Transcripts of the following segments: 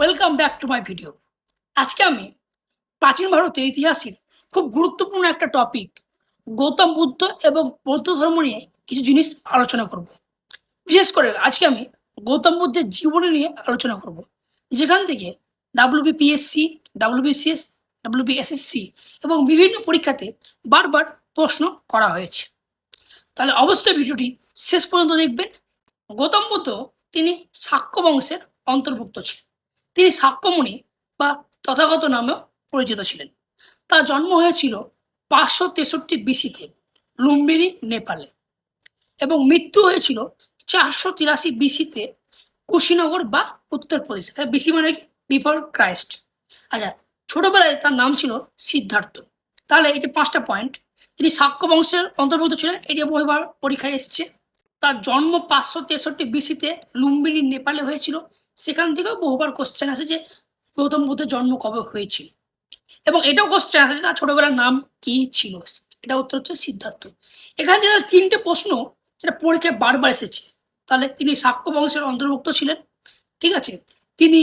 Welcome back to my video. আজকে আমি প্রাচীন ভারতের ইতিহাসের খুব গুরুত্বপূর্ণ একটা টপিক গৌতম বুদ্ধ এবং বৌদ্ধ ধর্ম নিয়ে কিছু জিনিস আলোচনা করব। বিশেষ করে আজকে আমি গৌতম বুদ্ধের জীবনী নিয়ে আলোচনা করব, যেখান থেকে ডাব্লিউবিপিএসসি, ডাব্লিউবিসিএস, ডাব্লিউবিএসএসসি এবং বিভিন্ন পরীক্ষাতে বারবার প্রশ্ন করা হয়েছে। তাহলে অবশ্যই ভিডিওটি শেষ পর্যন্ত দেখবেন। গৌতম বুদ্ধ তিনি শাক্য বংশের অন্তর্ভুক্ত ছিলেন। তিনি শাক্যমুনি বা তথাগত নামেও পরিচিত ছিলেন। তার জন্ম হয়েছিল 563 বিসিতে লুম্বিনী, নেপালে, এবং মৃত্যু হয়েছিল 483 বিসিতে কুশীনগর বা উত্তরপ্রদেশ। বিসি মানে কি? Before Christ. আচ্ছা, ছোটবেলায় তার নাম ছিল সিদ্ধার্থ। তাহলে এই যে 5টা পয়েন্ট, তিনি শাক্য বংশের অন্তর্ভুক্ত ছিলেন, এটি বহুবার পরীক্ষায় এসছে। তার জন্ম 563 বিসিতে লুম্বিনী, নেপালে হয়েছিল। সেখান থেকেও বহুবার কোশ্চেন আসে যে গৌতম বুদ্ধের জন্ম কবে হয়েছিল, এবং এটাও কোশ্চেন আসে যে তার ছোটবেলার নাম কি ছিল। এটা উত্তর হচ্ছে সিদ্ধার্থ। এখানে যে 3টে প্রশ্ন যেটা পরীক্ষায় বারবার এসেছে, তাহলে তিনি শাক্য বংশের অন্তর্ভুক্ত ছিলেন, ঠিক আছে। তিনি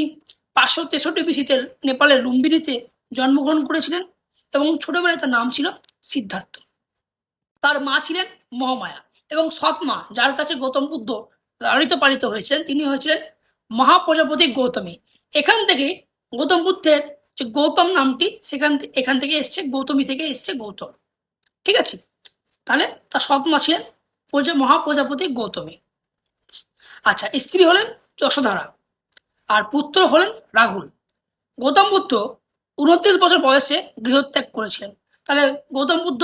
563 বিসিতে নেপালের লুম্বিনীতে জন্মগ্রহণ করেছিলেন, এবং ছোটবেলায় তার নাম ছিল সিদ্ধার্থ। তার মা ছিলেন মহামায়া, এবং সৎ মা, যার কাছে গৌতম বুদ্ধ লালিত পালিত হয়েছিলেন, তিনি হয়েছিলেন মহাপ্রজাপতি গৌতমী। এখান থেকে গৌতম বুদ্ধের যে গৌতম নামটি এখান থেকে এসছে, গৌতমী থেকে এসছে গৌতম, ঠিক আছে। তাহলে তার সৎ মা ছিলেন মহাপ্রজাপতি গৌতমী। আচ্ছা, স্ত্রী হলেন যশোধারা, আর পুত্র হলেন রাহুল। গৌতম বুদ্ধ 29 বছর বয়সে গৃহত্যাগ করেছিলেন। তাহলে গৌতম বুদ্ধ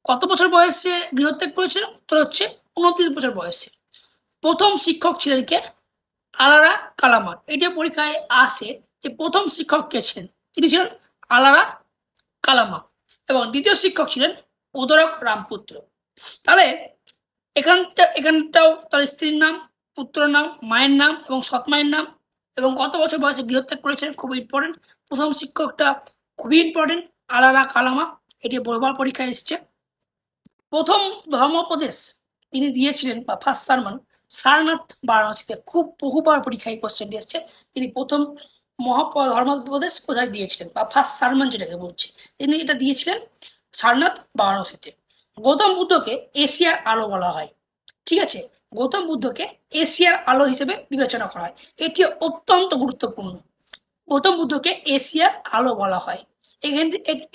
কত বছর বয়সে গৃহত্যাগ করেছিলেন? উত্তর হচ্ছে 29 বছর বয়সে। প্রথম শিক্ষক ছিলেন কে? আলারা কালামা। এটা পরীক্ষায় আসে যে প্রথম শিক্ষক কে ছিলেন। তিনি ছিলেন আলারা কালামা, এবং দ্বিতীয় শিক্ষক ছিলেন উদরক রামপুত্র। তাহলে এখানটাও তার স্ত্রীর নাম, পুত্রের নাম, মায়ের নাম এবং সৎমায়ের নাম, এবং কত বছর বয়সে গৃহত্যাগ করেছিলেন, খুব ইম্পর্টেন্ট। প্রথম শিক্ষকটা খুবই ইম্পর্টেন্ট, আলারা কালামা। এটি বহুবার পরীক্ষায় এসছে। প্রথম ধর্মোপদেশ তিনি দিয়েছিলেন, বা ফার্স্ট সারমন, সারনাথ বারাণসীতে। খুব বহুবার পরীক্ষায় কোশ্চেনটি এসছে। তিনি প্রথম ধর্মোপদেশ কোথায় দিয়েছিলেন, বা ফার্স্ট সারমন যেটাকে বলছে, তিনি এটা দিয়েছিলেন সারনাথ বারাণসীতে। গৌতম বুদ্ধকে এশিয়ার আলো বলা হয়, ঠিক আছে। গৌতম বুদ্ধকে এশিয়ার আলো হিসেবে বিবেচনা করা হয়, এটি অত্যন্ত গুরুত্বপূর্ণ। গৌতম বুদ্ধকে এশিয়ার আলো বলা হয়।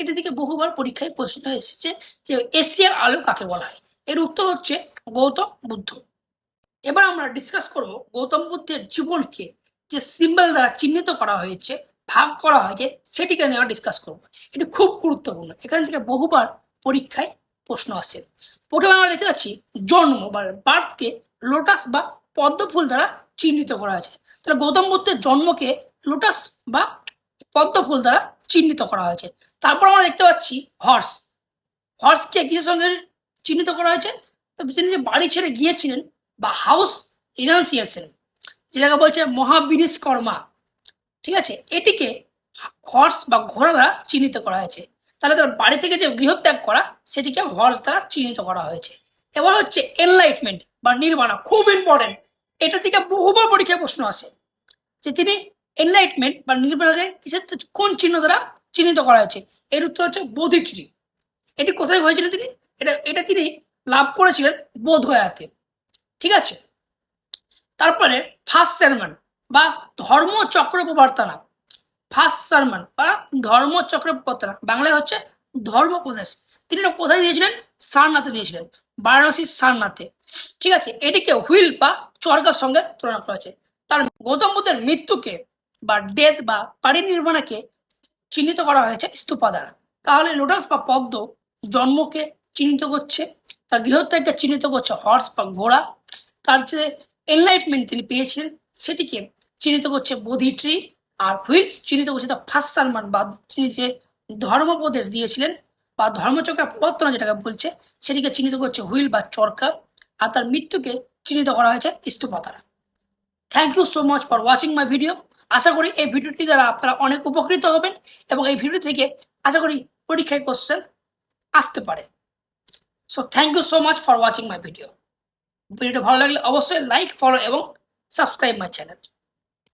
এটা থেকে বহুবার পরীক্ষায় প্রশ্ন এসেছে যে এশিয়ার আলো কাকে বলা হয়। এর উত্তর হচ্ছে গৌতম বুদ্ধ। এবার আমরা ডিসকাস করব গৌতম বুদ্ধের জীবনকে যে সিম্বল দ্বারা চিহ্নিত করা হয়েছে, ভাগ করা হয়েছে, সেটিকে নিয়ে আমরা ডিসকাস করব। এটি খুব গুরুত্বপূর্ণ, এখান থেকে বহুবার পরীক্ষায় প্রশ্ন আসে। প্রথমে আমরা দেখতে পাচ্ছি জন্ম বা বার্থকে লোটাস বা পদ্ম ফুল দ্বারা চিহ্নিত করা হয়েছে। তাহলে গৌতম বুদ্ধের জন্মকে লোটাস বা পদ্ম ফুল দ্বারা চিহ্নিত করা হয়েছে। তারপর আমরা দেখতে পাচ্ছি হর্সকে কিসের সঙ্গে চিহ্নিত করা হয়েছে? তিনি যে বাড়ি ছেড়ে গিয়েছিলেন, বা হাউস রিনাউন্সিয়েশন, যেটাকে বলছে মহাবিনিষ্কর্মা, ঠিক আছে, এটিকে হর্স বা ঘোড়া দ্বারা চিহ্নিত করা হয়েছে। তাহলে তার বাড়ি থেকে যে গৃহত্যাগ করা, সেটিকে হর্স দ্বারা চিহ্নিত করা হয়েছে। এবার হচ্ছে এনলাইটমেন্ট বা নির্বাণা, খুব ইম্পর্টেন্ট। এটা থেকে বহুবার পরীক্ষায় প্রশ্ন আসে যে তিনি এনলাইটমেন্ট বা নির্বাণাকে কিসের, কোন চিহ্ন দ্বারা চিহ্নিত করা হয়েছে। এর উত্তর হচ্ছে বোধি ট্রি। এটি কোথায় হয়েছিলেন তিনি? এটা তিনি লাভ করেছিলেন বোধগয়াতে, ঠিক আছে। তারপরে ফার্স্ট সারমন বা ধর্মচক্র প্রবর্তনা, ফার্স্ট সারমন বা ধর্মচক্র প্রবর্তনা, বাংলায় হচ্ছে ধর্মোপদেশ, তিনি কোথায় দিয়েছিলেন? সারনাথে দিয়েছিলেন, বারাণসীর সারনাথে, ঠিক আছে। এটিকে হুইল বা চরকার সঙ্গে তুলনা করা হয়েছে। তার গৌতম বুদ্ধের মৃত্যুকে বা ডেথ বা পরিনির্বাণকে চিহ্নিত করা হয়েছে স্তূপা দ্বারা। তাহলে লোটাস বা পদ্ম জন্মকে চিহ্নিত করছে, তার গৃহত্যাগকে চিহ্নিত করছে হর্স বা ঘোড়া, তার যে এনলাইটমেন্ট তিনি পেয়েছিলেন সেটিকে চিহ্নিত করছে বোধি ট্রি, আর হুইল চিহ্নিত করছে তার ফার্স্ট সারমন বা তিনি যে ধর্মোপদেশ দিয়েছিলেন বা ধর্মচক্রের প্রবর্তনা যেটাকে বলছে, সেটিকে চিহ্নিত করছে হুইল বা চরকা, আর তার মৃত্যুকে চিহ্নিত করা হয়েছে স্তূপা দ্বারা। Thank you so much for watching my video. আশা করি এই ভিডিওটি দ্বারা আপনারা অনেক উপকৃত হবেন, এবং এই ভিডিও থেকে আশা করি পরীক্ষায় কোশ্চেন আসতে পারে। So thank you so much for watching my video. ভিডিওটা ভালো লাগলে অবশ্যই লাইক, ফলো এবং সাবস্ক্রাইব মাই চ্যানেল।